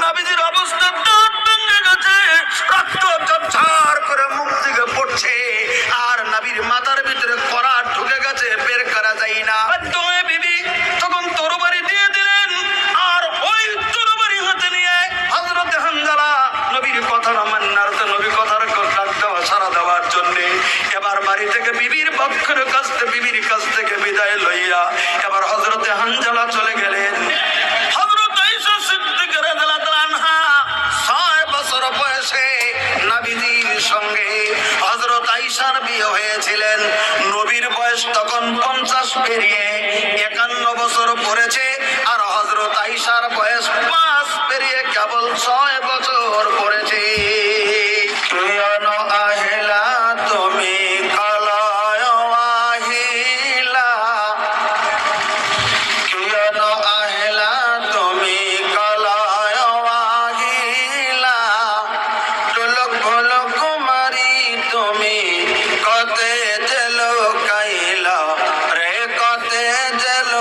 নবীজির অবস্থা দাঁত ভেঙে গেছে, রক্ত ঝরঝর করে মুখ থেকে পড়ছে, আর নবীর মাথার ভিতরে করাত ঢুকে গেছে, বের করা যায় না। তোমায় বিবি তখন তরবারি দিয়ে দিলেন, আর ওই তরবারি হাতে নিয়ে হযরত হানজালা নবীর কথার মান্নার্থ, নবীর কথার ডাক দেওয়া সাড়া দেওয়ার জন্য এবার বাড়ি থেকে বিবির পক্ষের বিবির কাছ থেকে বিদায় লইয়া এবার হযরত হানজালা চলে গেলেন। হযরত আয়েশা সিদ্দিকা রাদিয়াল্লাহু আনহা 6 বছর বয়সে নবীজির সঙ্গে হযরত আয়েশার বিয়ে হয়েছিলেন। নবীর বয়স তখন 50 পেরিয়ে 51 বছর পড়েছে, আর হযরত আয়েশার বয়স 5 পেরিয়ে কেবল 6 বছর পড়েছে। আহিলা তুমি কালায় আহিলা, কিয়ন আহিলা তুমি কালায় আহিলা, ঢোলক ঢোলক কুমারী তুমি কতে জেল কাইলা রে, কতে জেল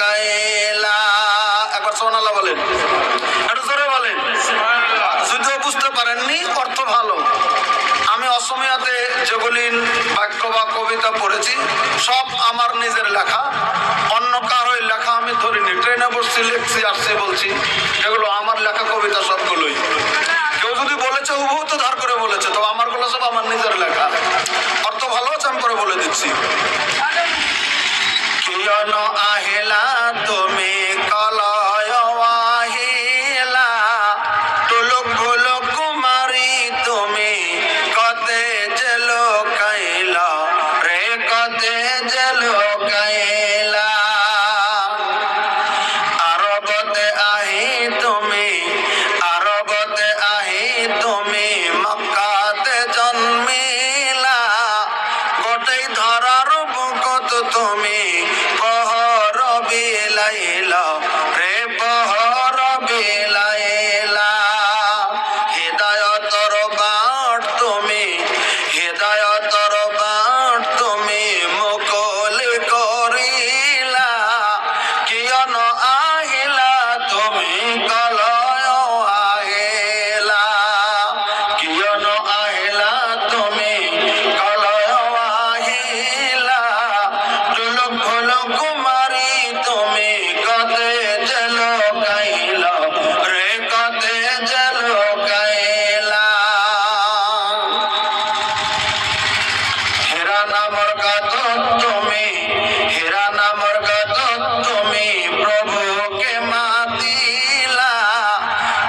কাইলা। একবার সুবহানাল্লাহ বলেন, একটু জোরে বলেন। যদিও বুঝতে পারেননি, অর্থ ভালো। আমি অসমীয়াতে যেগুলি বাক্য বা কবিতা পড়েছি সব আমার নিজের লেখা, অন্য কারোর লেখা আমি ধরিনি। ট্রেনে বসছি, লিখছি, আসছি, বলছি, এগুলো আমার লেখা কবিতা সবগুলোই। কেউ যদি বলেছে হুবহু তো ধার করে বলেছে, তো আমারগুলো সব আমার নিজের লেখা। অর্থ ভালো আছে, আমি করে বলে দিচ্ছি। কিয়ন আহিলা তুমি কালায় আহিলা, ঢোলক ঢোলক কুমারী তুমি কতে জেল কাইলা রে, কতে জেল কাইলা। আরবতে আহি তুমি, আরবতে আহি তুমি মক্কাতে জন্মিলা, গোটেই ধরার বুকত তুমি পহর বিলাইলা রে, পহর বিলাইলা। হৃদয়তর বাট তুমি, হৃদয়তর বাট তুমি মুকল করিলা, কিয়ন আহিলা তুমি কালায় আহিলা, কিয়ন আহিলা তুমি কালায় আহিলা, ঢোলক ঢোলক কুমারী তুমি কতে জেল কাইলা রে, কতে জেল কাইলা। হেরা নামর গাত তুমি, হেরা নামর গাত তুমি প্রভুকে মাতিলা,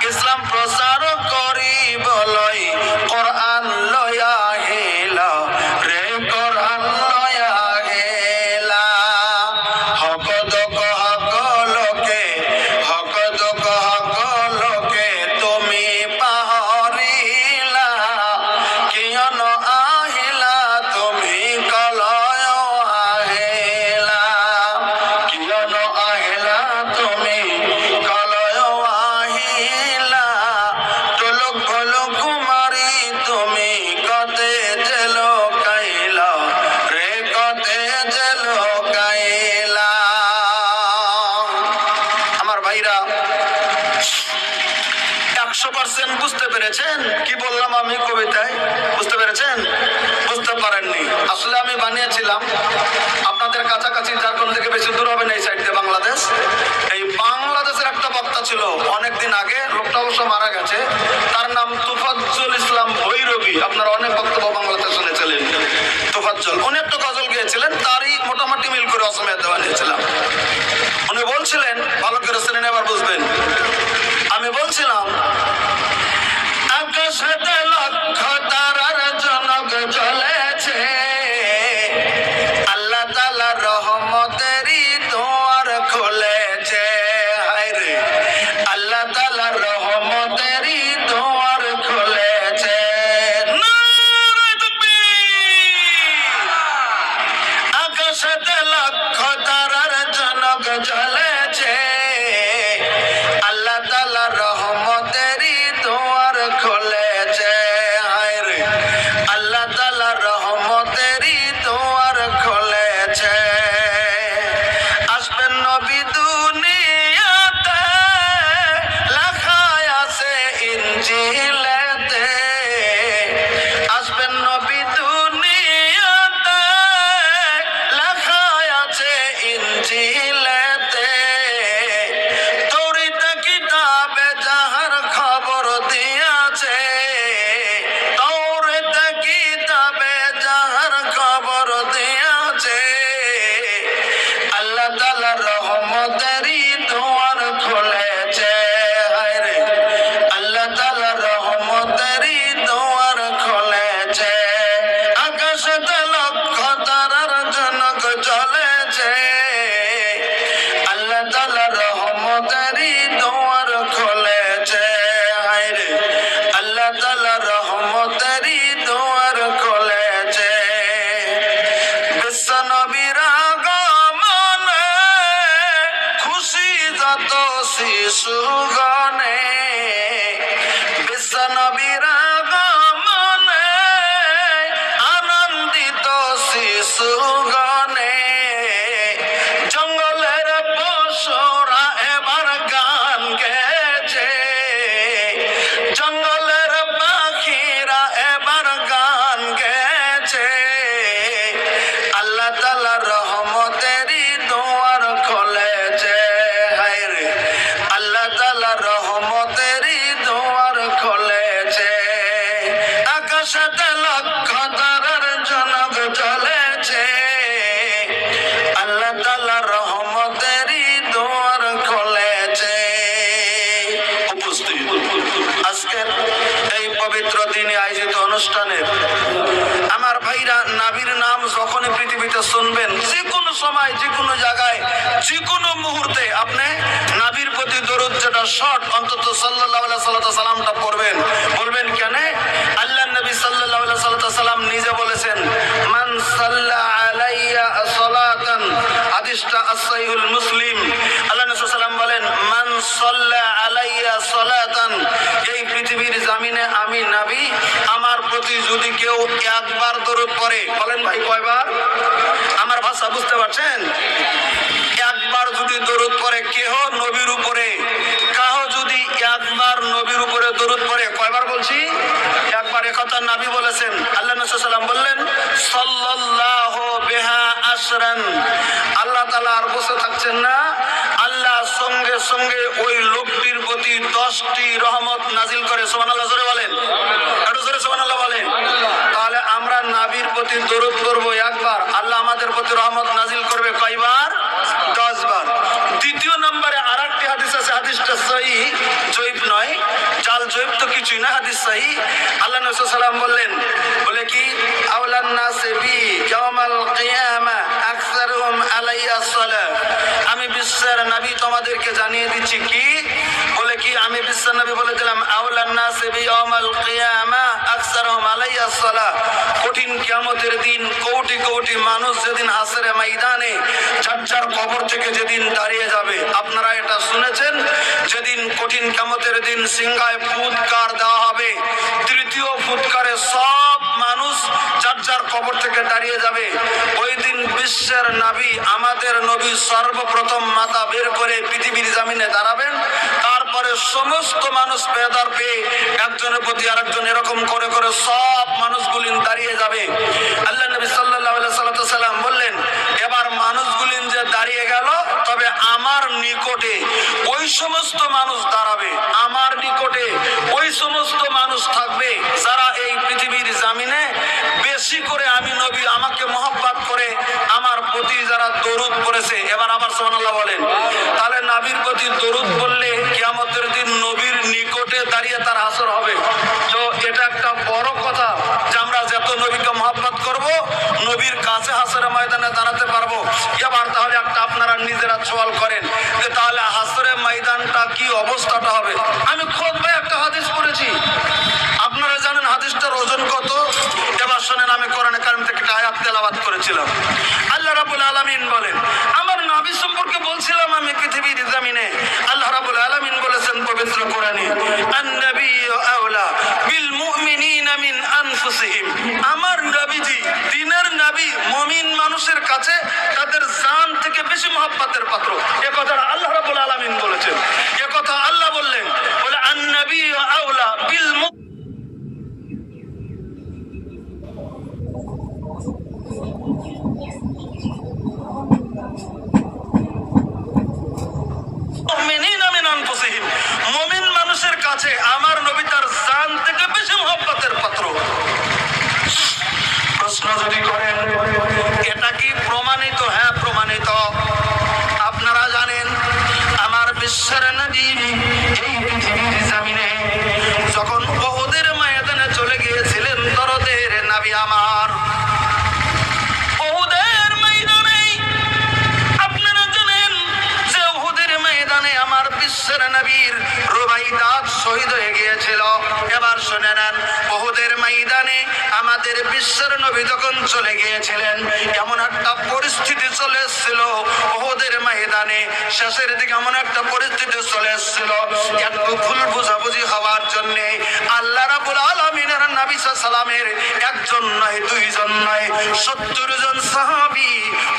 ইসলাম প্রচার করিবলৈ কোরআন লয়া হেলা রে, কোরআন লয়া হেলা। হক দক হক লোকে, হক দক হক লোকে তুমি পাহরিলা, কিয়ন আহিলা তুমি কালায় আহিলা, কিয়ন আহিলা তুমি কালায় আহিলা, ঢোলক ঢোলক কুমারী তুমি কতে জেল কাইলা রে, কতে জেল কাইলা। আমার ভাইরা 100% বুঝতে পেরেছেন কি বললাম আমি কবিতায়? বুঝতে পেরেছেন? বুঝতে পারেননি, আসলে আমি বানিয়েছিলাম আপনাদের কাছাকাছি, ঝাড়খণ্ড থেকে বেশি দূর হবে না এই সাইড দিয়ে বাংলাদেশ। এই বাংলাদেশের একটা বক্তা ছিল অনেকদিন আগে, লোকটা অবশ্য মারা গেছে, তার নাম তোফাজ্জল ইসলাম ভৈরবী। আপনারা অনেক বক্তব্য বাংলাতে শুনেছিলেন। তোফাজ্জল উনি একটা গজল গিয়েছিলেন, তারই মোটামুটি মিল করে অসমীয়াতে বানিয়েছিলাম। উনি বলছিলেন, ভালো করে শুনেন এবার বুঝবেন। আমি বলছিলাম, আকাশে লক্ষ তারার জনক জ্বলেছে, আল্লাহ তাআলার রহমতেরই দুয়ার খুলেছে, হায় রে আল্লাহ তাআলার রহমতেরই দুয়ার খুলেছে। নারে তাকবীর! আকাশে লক্ষ তারার জনক জ্বলেছে, নবীর আগমনে আনন্দিত শিশুগণে জঙ্গলের পশুরা এবার গান গেছে, জঙ্গলের পাখিরা এবার গান গেছে। আল্লাহ তাআলার রহমতেরই দুয়ার খুলেছে, হায়রে আল্লাহ তাআলার রহমতেরই দুয়ার খুলেছে। আকাশেতে লক্ষ তারার জনক জ্বলেছে, আল্লাহ তাআলার রহমতেরই দুয়ার খুলেছে। উপস্থিত আজকের এই পবিত্র দিনে আয়োজিত অনুষ্ঠানের আমার ভাইরা, নবীর নাম যখনই পৃথিবীতে শুনবেন, যে কোনো সময়, যে কোনো জায়গায়, যে কোনো মুহূর্তে আপনি নবীর প্রতি দরুদ যেটা শর্ট অন্তত সাল্লাল্লাহু আলাইহি সাল্লামটা পড়বেন। বলবেন কেন? আল্লাহ নবী সাল্লাল্লাহু আলাইহি সাল্লাম নিজে বলেছেন, মান সাল্লা আলাইয়া সালাতান, হাদিসটা as-সহিহুল মুসলিম। আল্লাহ নবী সাল্লাম বলেন, মান সাল্লা আলাইয়া সালাতান, এই পৃথিবীর জমিনে আমি নবী আমার প্রতি যদি কেউ একবার দরুদ পড়ে, বলেন ভাই কয়বার? আমার ভাষা বুঝতে পারছেন? একবার যদি দরুদ পড়ে কেহ নবীর উপরে, কাহ যদি একবার নবীর উপরে দরুদ পড়ে, কয়বার বলছি? একবার। একথা নবী বলেছেন। আল্লাহ নবী সাল্লাল্লাহু আলাইহি ওয়াসাল্লাম বললেন, সাল্লাল্লাহু বিহা আশরান, আল্লাহ তাআলা আর বসে থাকছেন না, আল্লাহ সঙ্গে সঙ্গে ওই লোকটির প্রতি 10টি রহমত নাজিল করে। সুবহানাল্লাহ জোরে বলেন, একটু জোরে সুবহানাল্লাহ বলেন। তাহলে আমরা নবীর প্রতি দরুদ করব একবার, আল্লাহ আমাদের প্রতি রহমত নাজিল করবে কয়বার? 10 বার। দ্বিতীয় নম্বরে আরেকটি হাদিস আছে, হাদিসটা সহিহ, জয়ীফ নয়, জাল জয়ীফ তো কিছুই না, হাদিস সহিহ। আল্লাহ নবী সাল্লাল্লাহু আলাইহি ওয়াসাল্লাম বললেন, বলে কি, আওলান নাসি বি ইয়াউমাল কিয়ামা আকসারুহুম আলাইয়া সালাত, আমি বিশ্বের নবী তোমাদেরকে জানিয়ে দিচ্ছি কি, বলে কি, আমি বিশ্বের নবী বলে দিলাম, আওলান নাসি বি ইয়াউমাল কিয়ামা আকসারুহুম আলাইয়া সালাত, কঠিন কিয়ামতের দিন কোটি কোটি মানুষ যেদিন হাসরে ময়দানে যার কবর থেকে যেদিন দাঁড়িয়ে যাবে, আপনারা এটা শুনেছেন, যেদিন কঠিন কিয়ামতের দিন সিংহায় ফুৎকার দেওয়া হবে, তৃতীয় ফুৎকারে সব মানুষ যার কবর থেকে দাঁড়িয়ে যাবে। ওই দিন বিশ্বের নবী, আমাদের নবী সর্বপ্রথম মাথা বের করে পৃথিবীর জমিনে দাঁড়াবেন। তারপরে সমস্ত মানুষ বেদার পেয়ে একজনের প্রতি আরেকজন এরকম করে করে সব মানুষগুলি দাঁড়িয়ে যাবে। আল্লাহ নবী সাল্লাল্লাহু আলাইহি সাল্লাম বললেন, এবার মানুষগুলি যে দাঁড়িয়ে গেল, তবে আমার নিকটে ওই সমস্ত মানুষ দাঁড়াবে, আমার নিকটে ওই সমস্ত মানুষ থাকবে যারা এই পৃথিবীর জমিনে বেশি করে আমি নবী আমাকে মহব্বত করে আমার প্রতি যারা দরুদ পড়েছে। এবার আবার সুবহানাল্লাহ বলেন। তাহলে নবীর প্রতি দরুদ পড়লে কিয়ামতের দিন নবীর নিকটে দাঁড়িয়ে তার হাসর হবে। তো এটা একটা বড় কথা যে আমরা যত নবীকে মহব্বত করব, নবীর কাছে হাসরের ময়দানে দাঁড়াতে পারবো। এবার তাহলে একটা আপনারা নিজেরা সওয়াল করেন যে তাহলে হাসরের ময়দানটা কি অবস্থাটা হবে। আমি খুতবায় একটা হাদিস পড়েছি, আপনারা জানেন হাদিসটার ওজন কত? এবার শোনেন, আমি কোরআনে কারীম থেকে একটা আয়াত তেলাওয়াত করেছিলাম। আল্লাহ রাব্বুল আলামিন বলেন, আমার নবী সম্পর্কে বলছিলাম আমি পৃথিবীর জমিনে, আল্লাহ রাব্বুল আলামিন বলেছেন পবিত্র কোরআনে, আন-নাবিয়্যু আওলা বিল মুমিনিনা মিন আনফুসিহিম, আমার নবীজি, দিনের নবী, মুমিন মানুষের কাছে তাদের জান থেকে বেশি মহব্বতের পাত্র। এ কথাটা আল্লাহ রাব্বুল আলামিন বলেছেন। এ কথা আল্লাহ বললেন, বলে আন-নাবিয়্যু আওলা বিল মুমিন মানুষের কাছে আমার নবী তার জান থেকে বেশি মহব্বতের পাত্র। প্রশ্ন যদি করেন এটা কি প্রমাণিত? হ্যাঁ প্রমাণিত। আপনারা জানেন আমার বিশ্বের নবী এই পৃথিবীর জমিনে যখন উহুদের ময়দানে চলে গিয়েছিলেন, দরদের নবী আমার, উহুদের ময়দানে আপনারা জানেন যে উহুদের ময়দানে আমার বিশ্বের নবীর রুবাইদাত শহীদ হয়ে গিয়েছিল। এবার শুনে নেন, উহুদের ময়দানে আমাদের বিশ্বের নবী যখন চলে গিয়েছিলেন, এমন একটা পরিস্থিতি চলে এসেছিল উহুদের ময়দানে, শেষের দিকে এমন একটা পরিস্থিতি চলে এসেছিল, একটু ভুল বোঝাবুঝি হওয়ার জন্যে আল্লাহ নবী সাল্লামের একজন নয় দুইজন নয় 70 জন সাহাবী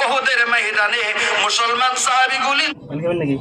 ওহদের ময়দানে মুসলমান সাহাবীগুলি নাকি